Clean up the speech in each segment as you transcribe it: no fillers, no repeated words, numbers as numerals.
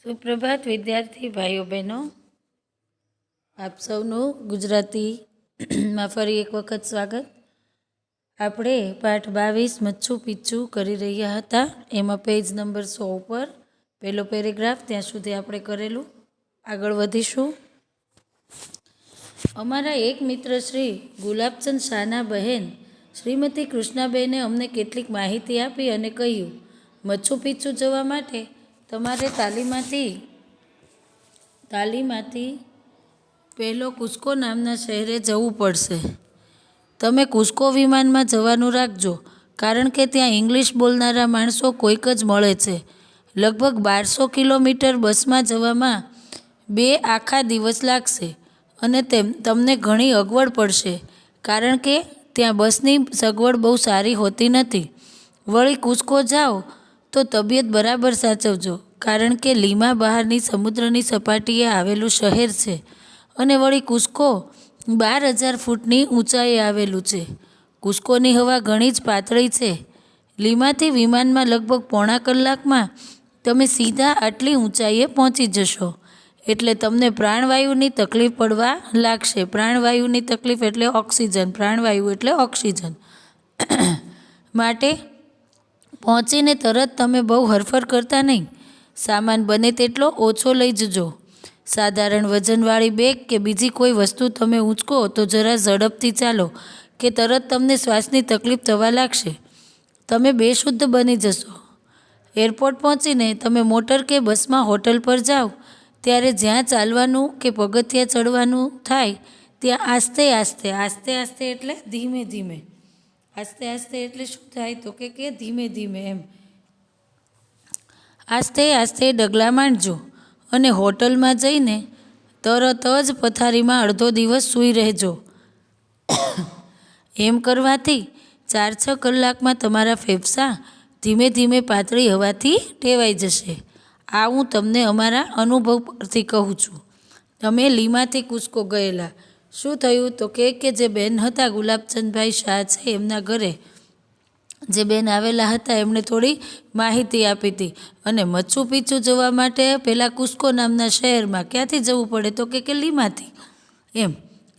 સુપ્રભાત વિદ્યાર્થી ભાઈઓ બહેનો, આપ સૌનું ગુજરાતીમાં ફરી એક વખત સ્વાગત. આપણે પાઠ 22 મચ્છું પીચ્છું કરી રહ્યા હતા. એમાં પેજ નંબર 100 ઉપર પહેલો પેરેગ્રાફ ત્યાં સુધી આપણે કરેલું. આગળ વધીશું. અમારા એક મિત્ર શ્રી ગુલાબચંદ શાહના બહેન શ્રીમતી કૃષ્ણાબેને અમને કેટલીક માહિતી આપી અને કહ્યું, મચ્છું પીચ્છું જવા માટે તમારે તાલીમાંથી પહેલો કુસ્કો નામના શહેરે જવું પડશે. તમે કુસ્કો વિમાનમાં જવાનું રાખજો, કારણ કે ત્યાં ઇંગ્લિશ બોલનારા માણસો કોઈક જ મળે છે. લગભગ 1200 કિલોમીટર બસમાં જવામાં 2 આખા દિવસ લાગશે અને તમને ઘણી અગવડ પડશે, કારણ કે ત્યાં બસની સગવડ બહુ સારી હોતી નથી. વળી કુસ્કો જાઓ તો તબિયત બરાબર સાચવજો, કારણ કે લીમા બહારની સમુદ્રની સપાટીએ આવેલું શહેર છે અને વળી કુસ્કો 12,000 ફૂટની ઊંચાઈએ આવેલું છે. કુસ્કોની હવા ઘણી જ પાતળી છે. લીમાથી વિમાનમાં લગભગ પોણા કલાકમાં તમે સીધા આટલી ઊંચાઈએ પહોંચી જશો, એટલે તમને પ્રાણવાયુની તકલીફ પડવા લાગશે. પ્રાણવાયુની તકલીફ એટલે ઓક્સિજન, પ્રાણવાયુ એટલે ઓક્સિજન. માટે પહોંચીને તરત તમે બહુ હરફર કરતા નહીં. સામાન બને તેટલો ઓછો લઈ જજો. સાધારણ વજનવાળી બેગ કે બીજી કોઈ વસ્તુ તમે ઊંચકો તો જરા ઝડપથી ચાલો, કે તરત તમને શ્વાસની તકલીફ થવા લાગશે. તમે બેશુદ્ધ બની જશો. એરપોર્ટ પહોંચીને તમે મોટર કે બસમાં હોટલ પર જાઓ ત્યારે જ્યાં ચાલવાનું કે પગથિયાં ચડવાનું થાય ત્યાં આસ્તે આસ્તે એટલે ધીમે ધીમે. આસ્તે આસ્તે એટલે શું થાય તો કે ધીમે ધીમે એમ આસ્તે ડગલા માંડજો અને હોટલમાં જઈને તરત જ પથારીમાં અડધો દિવસ સૂઈ રહેજો. એમ કરવાથી 4-6 કલાકમાં તમારા ફેફસા ધીમે ધીમે પાતળી હવાથી ટેવાઈ જશે. આ હું તમને અમારા અનુભવ પરથી કહું છું. અમે લીમાથી કુસ્કો ગયેલા. શું થયું તો કે જે બેન હતા, ગુલાબચંદભાઈ શાહ છે, એમના ઘરે જે બેન આવેલા હતા એમણે થોડી માહિતી આપી હતી. અને મચ્છું પીચ્છું જવા માટે પહેલાં કુસ્કો નામના શહેરમાં ક્યાંથી જવું પડે તો કે લીમાથી. એમ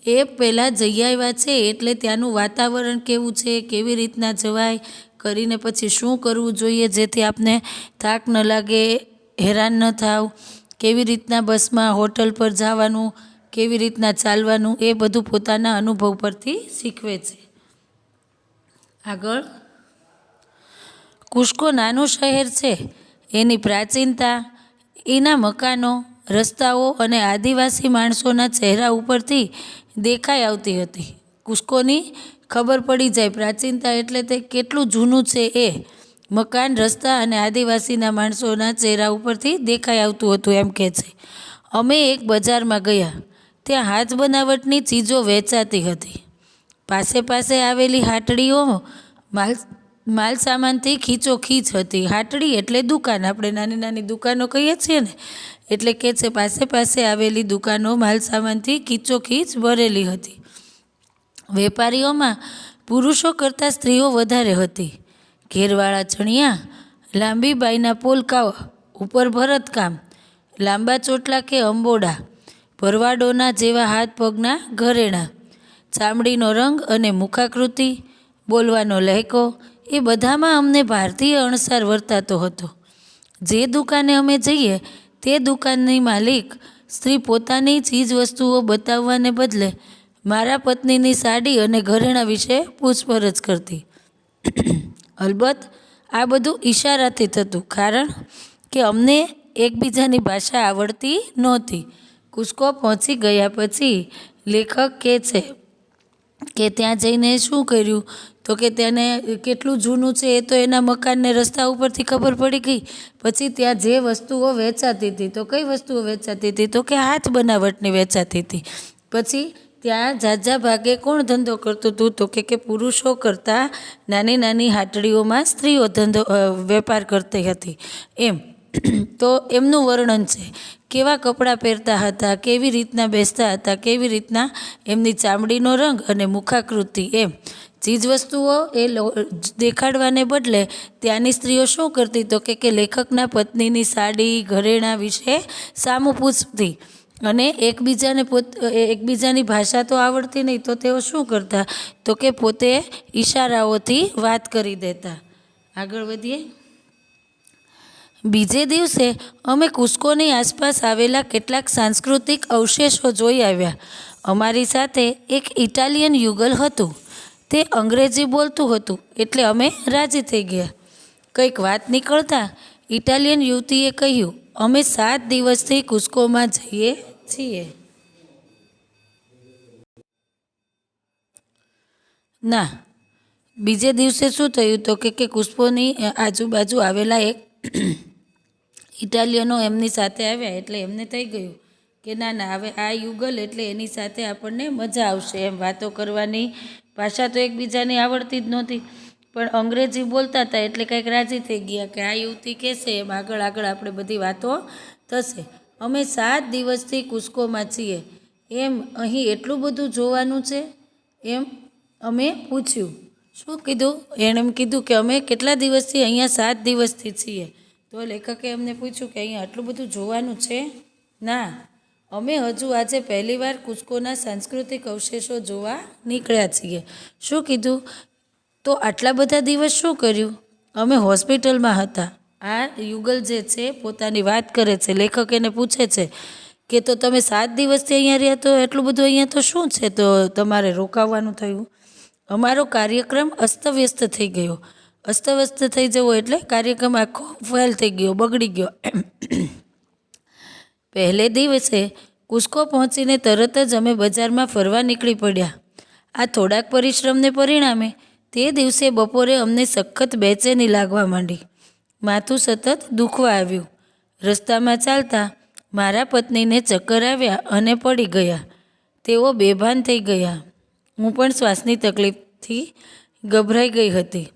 એ પહેલાં જઈ આવ્યા છે, એટલે ત્યાંનું વાતાવરણ કેવું છે, કેવી રીતના જવાય, કરીને પછી શું કરવું જોઈએ જેથી આપને થાક ન લાગે, હેરાન ન થાવ, કેવી રીતના બસમાં હોટલ પર જવાનું, કેવી રીતના ચાલવાનું, એ બધું પોતાના અનુભવ પરથી શીખવે છે. આગળ, કુસ્કો નાનું શહેર છે. એની પ્રાચીનતા, એના મકાનો, રસ્તાઓ અને આદિવાસી માણસોના ચહેરા ઉપરથી દેખાઈ આવતી હતી. કુસ્કોની ખબર પડી જાય. પ્રાચીનતા એટલે તે કેટલું જૂનું છે એ મકાન, રસ્તા અને આદિવાસીના માણસોના ચહેરા ઉપરથી દેખાઈ આવતું હતું, એમ કહે છે. અમે એક બજારમાં ગયા. ત્યાં હાથ બનાવટની ચીજો વેચાતી હતી. પાસે આવેલી હાટડીઓ માલ સામાનથી ખીચોખીચ હતી. હાટડી એટલે દુકાન, આપણે નાની નાની દુકાનો કહીએ છીએ ને, એટલે કે છે પાસે આવેલી દુકાનો માલ સામાનથી ખીચોખીચ ભરેલી હતી. વેપારીઓમાં પુરુષો કરતાં સ્ત્રીઓ વધારે હતી. ઘેરવાળા ચણિયા, લાંબી બાઈના પોલકાઓ ઉપર ભરતકામ, લાંબા ચોટલા કે અંબોડા, ભરવાડોના જેવા હાથ પગના ઘરેણાં, ચામડીનો રંગ અને મુખાકૃતિ, બોલવાનો લહેકો, એ બધામાં અમને ભારતીય અણસાર વર્તાતો હતો. જે દુકાને અમે જઈએ તે દુકાનની માલિક સ્ત્રી પોતાની ચીજ વસ્તુઓ બતાવવાને બદલે મારા પત્નીની સાડી અને ઘરેણાં વિશે પૂછપરછ કરતી. અલબત્ત આ બધું ઈશારાથી થતું, કારણ કે અમને એકબીજાની ભાષા આવડતી નહોતી. કુસ્કો પહોંચી ગયા પછી લેખક કહે છે કે ત્યાં જઈને શું કર્યું તો કે તેને કેટલું જૂનું છે એ તો એના મકાનને રસ્તા ઉપરથી ખબર પડી ગઈ. પછી ત્યાં જે વસ્તુઓ વેચાતી હતી, તો કઈ વસ્તુઓ વેચાતી હતી તો કે હાથ બનાવટની વેચાતી હતી. પછી ત્યાં ઝાઝા ભાગે કોણ ધંધો કરતું હતું તો કે પુરુષો કરતાં નાની નાની હાટડીઓમાં સ્ત્રીઓ વેપાર કરતી હતી. એમ તો એમનું વર્ણન છે. કેવા કપડાં પહેરતા હતા, કેવી રીતના બેસતા હતા, કેવી રીતના એમની ચામડીનો રંગ અને મુખાકૃતિ, એમ ચીજવસ્તુઓ દેખાડવાને બદલે ત્યાંની સ્ત્રીઓ શું કરતી તો કે લેખકના પત્નીની સાડી ઘરેણાં વિશે સામું પૂછતી અને એકબીજાની ભાષા તો આવડતી નહીં તો તેઓ શું કરતા તો કે પોતે ઈશારાઓથી વાત કરી દેતા. આગળ વધીએ. બીજે દિવસે અમે કુસ્કોની આસપાસ આવેલા કેટલાક સાંસ્કૃતિક અવશેષો જોઈ આવ્યા. અમારી સાથે એક ઇટાલિયન યુગલ હતું. તે અંગ્રેજી બોલતું હતું એટલે અમે રાજી થઈ ગયા. કંઈક વાત નીકળતા ઇટાલિયન યુવતીએ કહ્યું, અમે 7 દિવસથી કુસ્કોમાં જઈએ છીએ. ના, બીજે દિવસે શું થયું તો કે કુસ્કોની આજુબાજુ આવેલા એક ઇટાલિયનો એમની સાથે આવ્યા એટલે એમને થઈ ગયું કે ના હવે આ યુગલ એટલે એની સાથે આપણને મજા આવશે એમ. વાતો કરવાની ભાષા તો એકબીજાને આવડતી જ નહોતી પણ અંગ્રેજી બોલતા હતા એટલે કંઈક રાજી થઈ ગયા કે આ યુવતી કહેશે એમ આગળ આપણે બધી વાતો થશે. અમે 7 દિવસથી કુસ્કોમાં છીએ એમ અહીં એટલું બધું જોવાનું છે એમ અમે પૂછ્યું. શું કીધું? એણે એમ કીધું કે અમે કેટલા દિવસથી અહીંયા 7 દિવસથી છીએ. તો લેખકે એમને પૂછ્યું કે અહીંયા આટલું બધું જોવાનું છે? ના, અમે હજુ આજે પહેલીવાર કુસ્કોના સાંસ્કૃતિક અવશેષો જોવા નીકળ્યા છીએ. શું કીધું? તો આટલા બધા દિવસ શું કર્યું? અમે હોસ્પિટલમાં હતા. આ યુગલ જે છે પોતાની વાત કરે છે. લેખક એને પૂછે છે કે તો તમે 7 દિવસથી અહીંયા રહ્યા તો એટલું બધું અહીંયા તો શું છે તો તમારે રોકાવાનું થયું? અમારો કાર્યક્રમ અસ્તવ્યસ્ત થઈ ગયો. અસ્તવ્યસ્ત થઈ જવો એટલે કાર્યક્રમ આખો ફેલ થઈ ગયો, બગડી ગયો. પહેલે દિવસે કુસ્કો પહોંચીને તરત જ અમે બજારમાં ફરવા નીકળી પડ્યા. આ થોડાક પરિશ્રમને પરિણામે તે દિવસે બપોરે અમને સખત બેચેની લાગવા માંડી. માથું સતત દુખવા આવ્યું. રસ્તામાં ચાલતા મારા પત્નીને ચક્કર આવ્યા અને પડી ગયા. તેઓ બેભાન થઈ ગયા. હું પણ શ્વાસની તકલીફથી ગભરાઈ ગઈ હતી.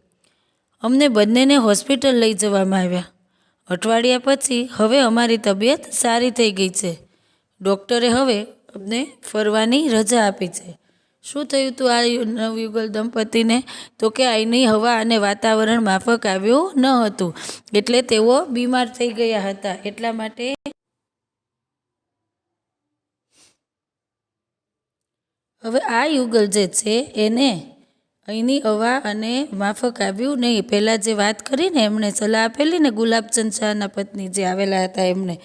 અમને બંનેને હોસ્પિટલ લઈ જવામાં આવ્યા. અઠવાડિયા પછી હવે અમારી તબિયત સારી થઈ ગઈ છે. ડૉક્ટરે હવે અમને ફરવાની રજા આપી છે. શું થયું હતું આ નવયુગલ દંપતીને તો કે અહીંની હવા અને વાતાવરણ માફક આવ્યું ન હતું એટલે તેઓ બીમાર થઈ ગયા હતા. એટલા માટે હવે આ યુગલ જે છે એને અહીંની હવા અને માફક આવ્યું નહીં. પહેલાં જે વાત કરીને એમણે સલાહ આપેલી ને ગુલાબચંદ શાહના પત્ની જે આવેલા હતા એમને,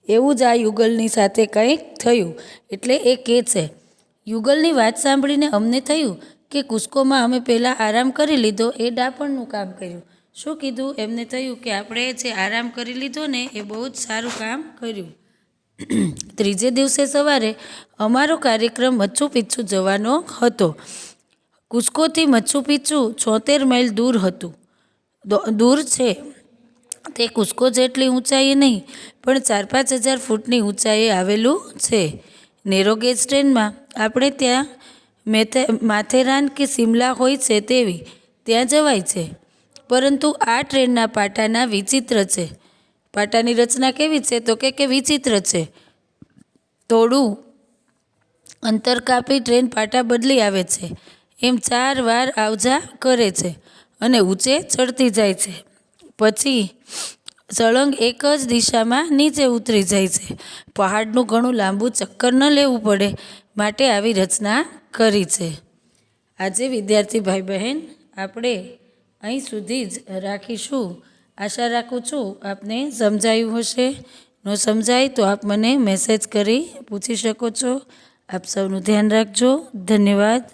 એવું જ આ યુગલની સાથે કંઈક થયું. એટલે એ કહે છે યુગલની વાત સાંભળીને અમને થયું કે કુસ્કોમાં અમે પહેલાં આરામ કરી લીધો એ ડાપણનું કામ કર્યું. શું કીધું? એમને થયું કે આપણે જે આરામ કરી લીધો ને એ બહુ જ સારું કામ કર્યું. ત્રીજે દિવસે સવારે અમારો કાર્યક્રમ મચ્છુ પિચ્છુ જવાનો હતો. કુસ્કોથી મચ્છુ પિચ્છુ 76 માઇલ દૂર છે. તે કુસ્કો જેટલી ઊંચાઈએ નહીં પણ 4-5 હજાર ફૂટની ઊંચાઈએ આવેલું છે. નેરોગેજ ટ્રેનમાં આપણે ત્યાં માથેરાન કે સિમલા હોય છે તેવી ત્યાં જવાય છે. પરંતુ આ ટ્રેનના પાટાના વિચિત્ર છે. પાટાની રચના કેવી છે તો કે વિચિત્ર છે. થોડું અંતર કાપી ટ્રેન પાટા બદલી આવે છે એમ 4 વાર આવજા કરે છે અને ઊંચે ચડતી જાય છે. પછી સળંગ એક જ દિશામાં નીચે ઉતરી જાય છે. પહાડનું ઘણું લાંબુ ચક્કર ન લેવું પડે માટે આવી રચના કરી છે. આજે વિદ્યાર્થી ભાઈ બહેન આપણે અહીં સુધી જ રાખીશું. આશા રાખું છું આપને સમજાયું હશે. ન સમજાય તો આપ મને મેસેજ કરી પૂછી શકો છો. આપ સૌનું ધ્યાન રાખજો. ધન્યવાદ.